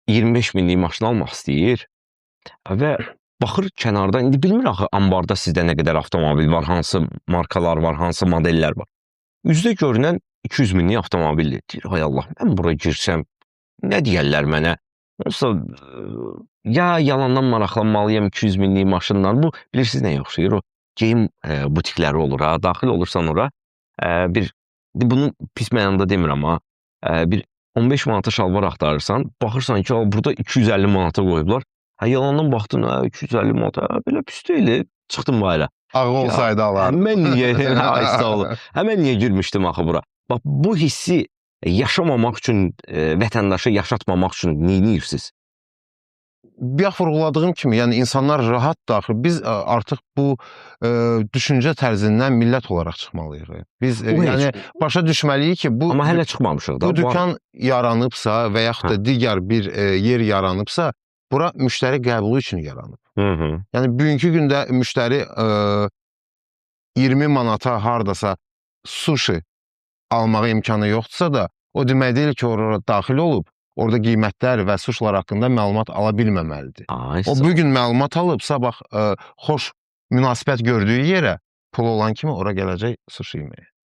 25 minlik maşın almaq istəyir və baxır kənarda, indi bilmir axı ambarda sizdə nə qədər avtomobil var, hansı markalar var, hansı modellər var. Üzdə görünən 200 minlik avtomobildir. Deyir, hay Allah, mən bura girsəm, nə deyərlər mənə? Olsa, ya yalandan maraqlanmalıyam 200 minlik maşınla. Bu, bilirsiniz nəyə oxşayır? O geyim butikləri olur, ha, daxil olursan ora, bunun pis mənada demirəm, ha, bir 15 manata şalvar axtarırsan, baxırsan ki, burada 250 manata qoyublar. Hə, yalandan baxdın, 250 manata, belə pis deyil, çıxdım bayra. Ağı olsaydı alar. Həmən niyə, sağ olun, həmən niyə girmişdim axı bura? Bax, bu hissi yaşamamaq üçün, vətəndaşı yaşatmamaq üçün neyinirsiniz? Bayaq vurğuladığım kimi, yəni insanlar rahat daxil. Biz artıq bu düşüncə tərzindən millət olaraq çıxmalıyıq. Biz yəni başa düşməliyik ki, bu amma hələ çıxmamışıq da. Bu dükan yaranıbsa və yaxud da digər bir yer yaranıbsa, bura müştəri qəbulu üçün yaranıb. Yəni bugünkü gündə müştəri 20 manata hardasa sushi almağa imkanı yoxdursa da, o demək deyil ki, oraya daxil olub, orada qiymətlər və suşlar haqqında məlumat ala bilməməlidir. O bugün məlumat alıb, sabah xoş münasibət gördüyü yerə pul olan kimi ora gələcək sushi yeməyə.